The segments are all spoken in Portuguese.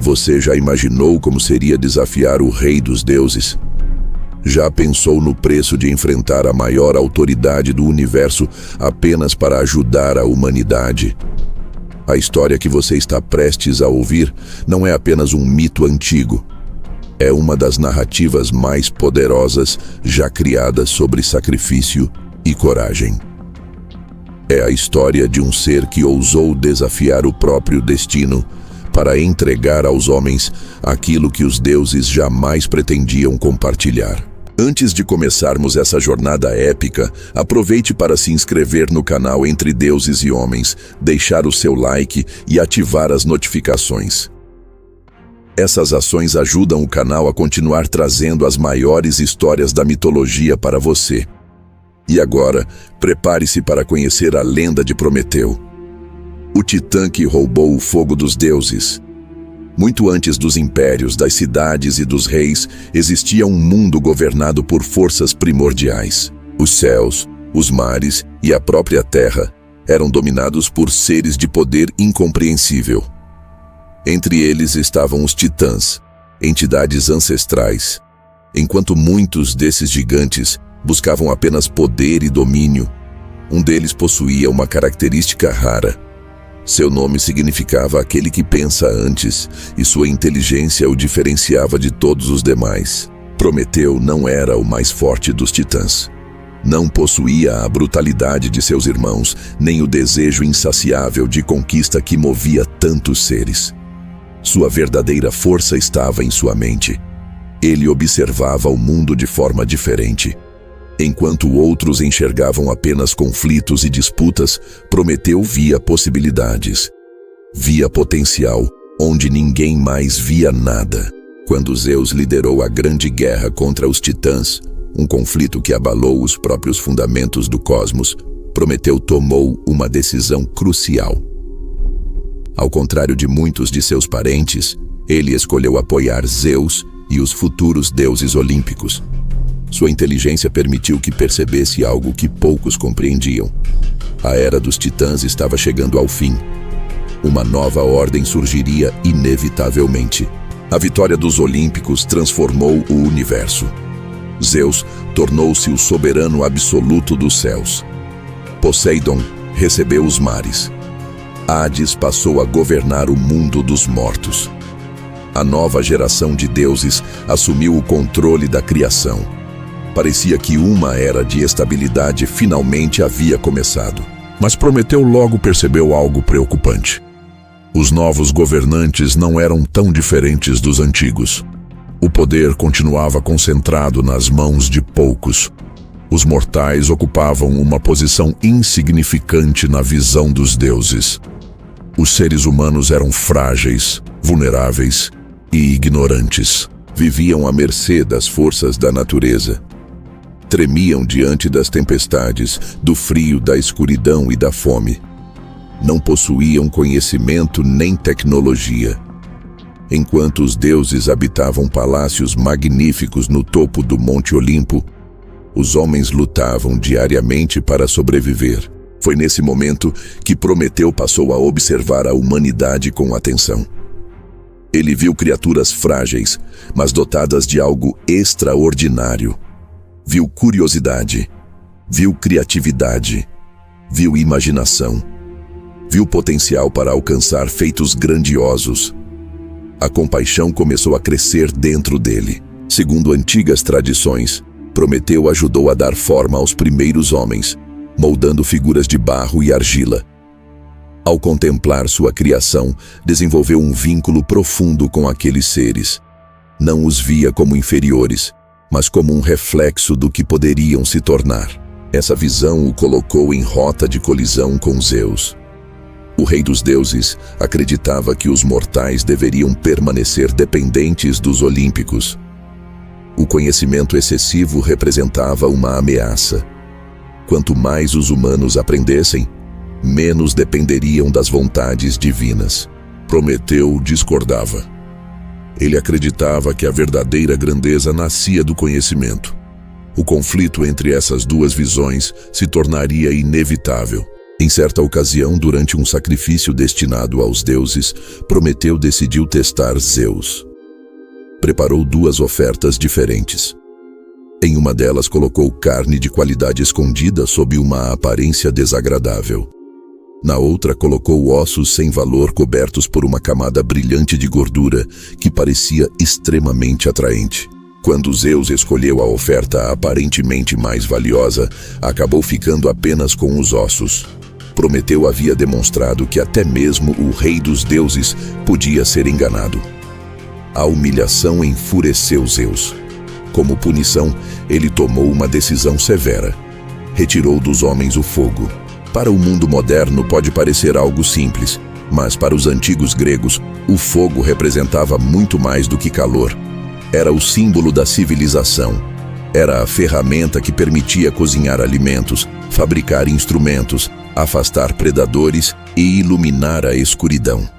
Você já imaginou como seria desafiar o Rei dos Deuses? Já pensou no preço de enfrentar a maior autoridade do universo apenas para ajudar a humanidade? A história que você está prestes a ouvir não é apenas um mito antigo. É uma das narrativas mais poderosas já criadas sobre sacrifício e coragem. É a história de um ser que ousou desafiar o próprio destino para entregar aos homens aquilo que os deuses jamais pretendiam compartilhar. Antes de começarmos essa jornada épica, aproveite para se inscrever no canal Entre Deuses e Homens, deixar o seu like e ativar as notificações. Essas ações ajudam o canal a continuar trazendo as maiores histórias da mitologia para você. E agora, prepare-se para conhecer a lenda de Prometeu, o titã que roubou o fogo dos deuses. Muito antes dos impérios, das cidades e dos reis, existia um mundo governado por forças primordiais. Os céus, os mares e a própria terra eram dominados por seres de poder incompreensível. Entre eles estavam os titãs, entidades ancestrais. Enquanto muitos desses gigantes buscavam apenas poder e domínio, um deles possuía uma característica rara. Seu nome significava aquele que pensa antes, e sua inteligência o diferenciava de todos os demais. Prometeu não era o mais forte dos titãs. Não possuía a brutalidade de seus irmãos, nem o desejo insaciável de conquista que movia tantos seres. Sua verdadeira força estava em sua mente. Ele observava o mundo de forma diferente. Enquanto outros enxergavam apenas conflitos e disputas, Prometeu via possibilidades. Via potencial, onde ninguém mais via nada. Quando Zeus liderou a grande guerra contra os titãs, um conflito que abalou os próprios fundamentos do cosmos, Prometeu tomou uma decisão crucial. Ao contrário de muitos de seus parentes, ele escolheu apoiar Zeus e os futuros deuses olímpicos. Sua inteligência permitiu que percebesse algo que poucos compreendiam. A era dos titãs estava chegando ao fim. Uma nova ordem surgiria inevitavelmente. A vitória dos olímpicos transformou o universo. Zeus tornou-se o soberano absoluto dos céus. Poseidon recebeu os mares. Hades passou a governar o mundo dos mortos. A nova geração de deuses assumiu o controle da criação. Parecia que uma era de estabilidade finalmente havia começado. Mas Prometeu logo percebeu algo preocupante. Os novos governantes não eram tão diferentes dos antigos. O poder continuava concentrado nas mãos de poucos. Os mortais ocupavam uma posição insignificante na visão dos deuses. Os seres humanos eram frágeis, vulneráveis e ignorantes. Viviam à mercê das forças da natureza. Tremiam diante das tempestades, do frio, da escuridão e da fome. Não possuíam conhecimento nem tecnologia. Enquanto os deuses habitavam palácios magníficos no topo do Monte Olimpo, os homens lutavam diariamente para sobreviver. Foi nesse momento que Prometeu passou a observar a humanidade com atenção. Ele viu criaturas frágeis, mas dotadas de algo extraordinário. Viu curiosidade, viu criatividade, viu imaginação, viu potencial para alcançar feitos grandiosos. A compaixão começou a crescer dentro dele. Segundo antigas tradições, Prometeu ajudou a dar forma aos primeiros homens, moldando figuras de barro e argila. Ao contemplar sua criação, desenvolveu um vínculo profundo com aqueles seres. Não os via como inferiores, mas como um reflexo do que poderiam se tornar. Essa visão o colocou em rota de colisão com Zeus. O rei dos deuses acreditava que os mortais deveriam permanecer dependentes dos olímpicos. O conhecimento excessivo representava uma ameaça. Quanto mais os humanos aprendessem, menos dependeriam das vontades divinas. Prometeu discordava. Ele acreditava que a verdadeira grandeza nascia do conhecimento. O conflito entre essas duas visões se tornaria inevitável. Em certa ocasião, durante um sacrifício destinado aos deuses, Prometeu decidiu testar Zeus. Preparou 2 ofertas diferentes. Em uma delas colocou carne de qualidade escondida sob uma aparência desagradável. Na outra colocou ossos sem valor cobertos por uma camada brilhante de gordura que parecia extremamente atraente. Quando Zeus escolheu a oferta aparentemente mais valiosa, acabou ficando apenas com os ossos. Prometeu havia demonstrado que até mesmo o rei dos deuses podia ser enganado. A humilhação enfureceu Zeus. Como punição, ele tomou uma decisão severa. Retirou dos homens o fogo. Para o mundo moderno pode parecer algo simples, mas para os antigos gregos, o fogo representava muito mais do que calor. Era o símbolo da civilização. Era a ferramenta que permitia cozinhar alimentos, fabricar instrumentos, afastar predadores e iluminar a escuridão.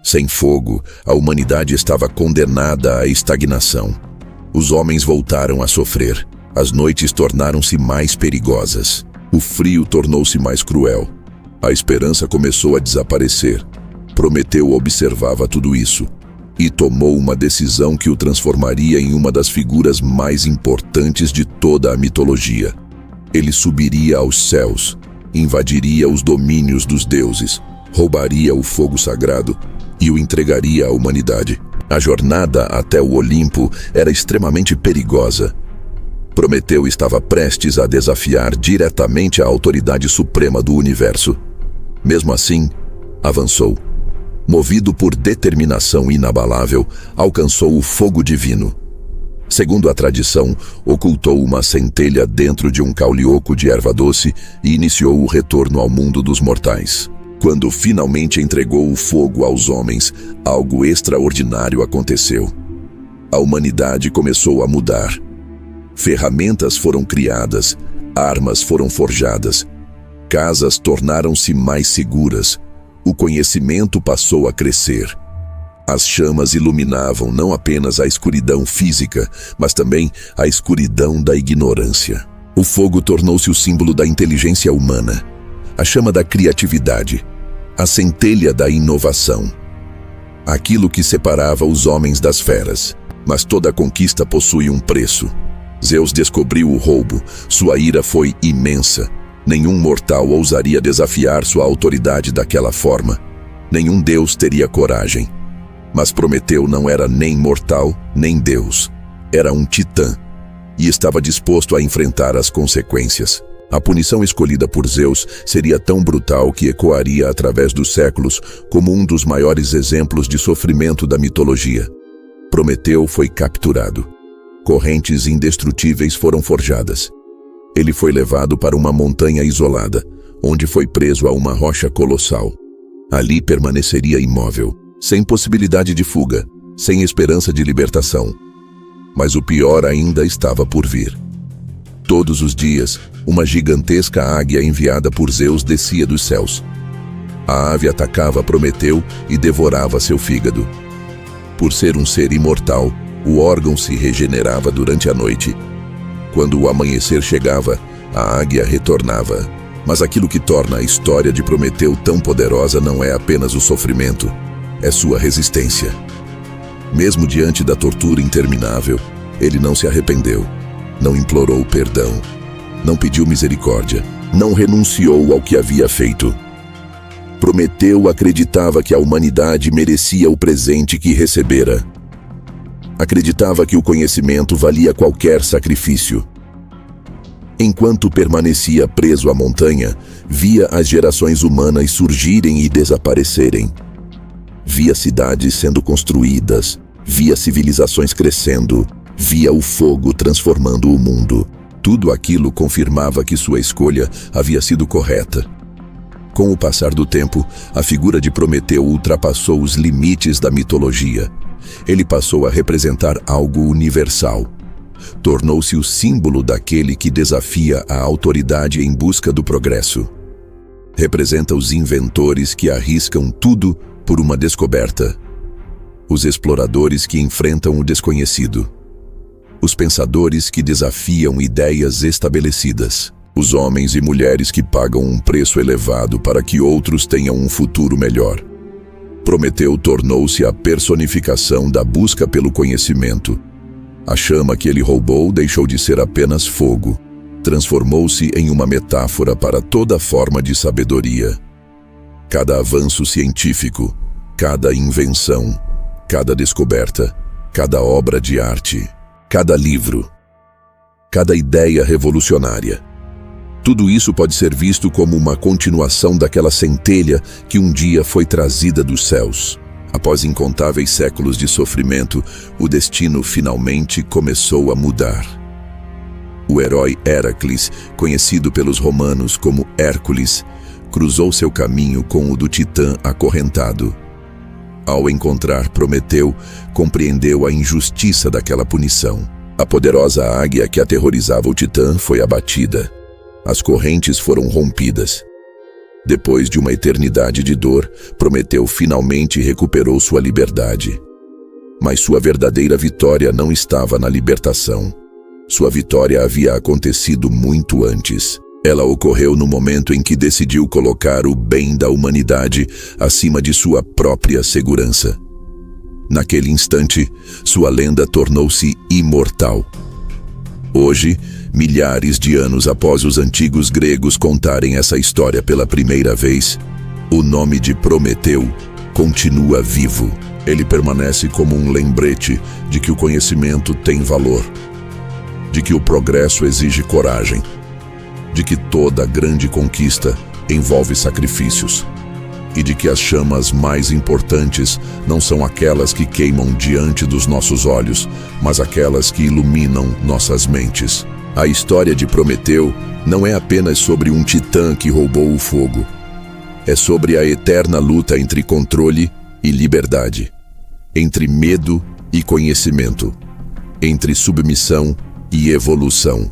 Sem fogo, a humanidade estava condenada à estagnação. Os homens voltaram a sofrer. As noites tornaram-se mais perigosas. O frio tornou-se mais cruel. A esperança começou a desaparecer. Prometeu observava tudo isso e tomou uma decisão que o transformaria em uma das figuras mais importantes de toda a mitologia. Ele subiria aos céus, invadiria os domínios dos deuses, roubaria o fogo sagrado e o entregaria à humanidade. A jornada até o Olimpo era extremamente perigosa. Prometeu estava prestes a desafiar diretamente a autoridade suprema do universo. Mesmo assim, avançou. Movido por determinação inabalável, alcançou o fogo divino. Segundo a tradição, ocultou uma centelha dentro de um caule oco de erva doce e iniciou o retorno ao mundo dos mortais. Quando finalmente entregou o fogo aos homens, algo extraordinário aconteceu. A humanidade começou a mudar. Ferramentas foram criadas, armas foram forjadas, casas tornaram-se mais seguras, o conhecimento passou a crescer. As chamas iluminavam não apenas a escuridão física, mas também a escuridão da ignorância. O fogo tornou-se o símbolo da inteligência humana, a chama da criatividade, a centelha da inovação. Aquilo que separava os homens das feras. Mas toda conquista possui um preço. Zeus descobriu o roubo, sua ira foi imensa. Nenhum mortal ousaria desafiar sua autoridade daquela forma. Nenhum deus teria coragem. Mas Prometeu não era nem mortal, nem deus. Era um titã, e estava disposto a enfrentar as consequências. A punição escolhida por Zeus seria tão brutal que ecoaria através dos séculos como um dos maiores exemplos de sofrimento da mitologia. Prometeu foi capturado. Correntes indestrutíveis foram forjadas. Ele foi levado para uma montanha isolada, onde foi preso a uma rocha colossal. Ali permaneceria imóvel, sem possibilidade de fuga, sem esperança de libertação. Mas o pior ainda estava por vir. Todos os dias, uma gigantesca águia enviada por Zeus descia dos céus. A ave atacava Prometeu e devorava seu fígado. Por ser um ser imortal, o órgão se regenerava durante a noite. Quando o amanhecer chegava, a águia retornava. Mas aquilo que torna a história de Prometeu tão poderosa não é apenas o sofrimento, é sua resistência. Mesmo diante da tortura interminável, ele não se arrependeu, não implorou perdão, não pediu misericórdia, não renunciou ao que havia feito. Prometeu acreditava que a humanidade merecia o presente que recebera. Acreditava que o conhecimento valia qualquer sacrifício. Enquanto permanecia preso à montanha, via as gerações humanas surgirem e desaparecerem. Via cidades sendo construídas, via civilizações crescendo, via o fogo transformando o mundo. Tudo aquilo confirmava que sua escolha havia sido correta. Com o passar do tempo, a figura de Prometeu ultrapassou os limites da mitologia. Ele passou a representar algo universal. Tornou-se o símbolo daquele que desafia a autoridade em busca do progresso. Representa os inventores que arriscam tudo por uma descoberta. Os exploradores que enfrentam o desconhecido. Os pensadores que desafiam ideias estabelecidas. Os homens e mulheres que pagam um preço elevado para que outros tenham um futuro melhor. Prometeu tornou-se a personificação da busca pelo conhecimento. A chama que ele roubou deixou de ser apenas fogo. Transformou-se em uma metáfora para toda forma de sabedoria. Cada avanço científico, cada invenção, cada descoberta, cada obra de arte, cada livro, cada ideia revolucionária. Tudo isso pode ser visto como uma continuação daquela centelha que um dia foi trazida dos céus. Após incontáveis séculos de sofrimento, o destino finalmente começou a mudar. O herói Heracles, conhecido pelos romanos como Hércules, cruzou seu caminho com o do Titã acorrentado. Ao encontrar Prometeu, compreendeu a injustiça daquela punição. A poderosa águia que aterrorizava o Titã foi abatida. As correntes foram rompidas. Depois de uma eternidade de dor, Prometeu finalmente recuperou sua liberdade. Mas sua verdadeira vitória não estava na libertação. Sua vitória havia acontecido muito antes. Ela ocorreu no momento em que decidiu colocar o bem da humanidade acima de sua própria segurança. Naquele instante, sua lenda tornou-se imortal. Hoje, milhares de anos após os antigos gregos contarem essa história pela primeira vez, o nome de Prometeu continua vivo. Ele permanece como um lembrete de que o conhecimento tem valor, de que o progresso exige coragem, de que toda grande conquista envolve sacrifícios e de que as chamas mais importantes não são aquelas que queimam diante dos nossos olhos, mas aquelas que iluminam nossas mentes. A história de Prometeu não é apenas sobre um titã que roubou o fogo. É sobre a eterna luta entre controle e liberdade, entre medo e conhecimento, entre submissão e evolução.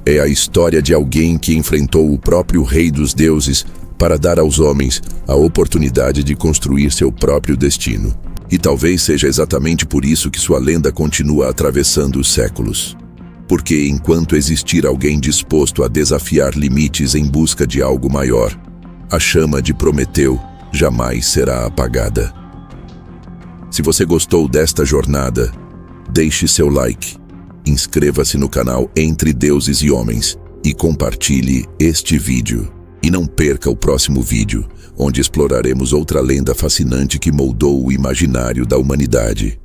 É a história de alguém que enfrentou o próprio Rei dos Deuses para dar aos homens a oportunidade de construir seu próprio destino. E talvez seja exatamente por isso que sua lenda continua atravessando os séculos. Porque enquanto existir alguém disposto a desafiar limites em busca de algo maior, a chama de Prometeu jamais será apagada. Se você gostou desta jornada, deixe seu like, inscreva-se no canal Entre Deuses e Homens e compartilhe este vídeo. E não perca o próximo vídeo, onde exploraremos outra lenda fascinante que moldou o imaginário da humanidade.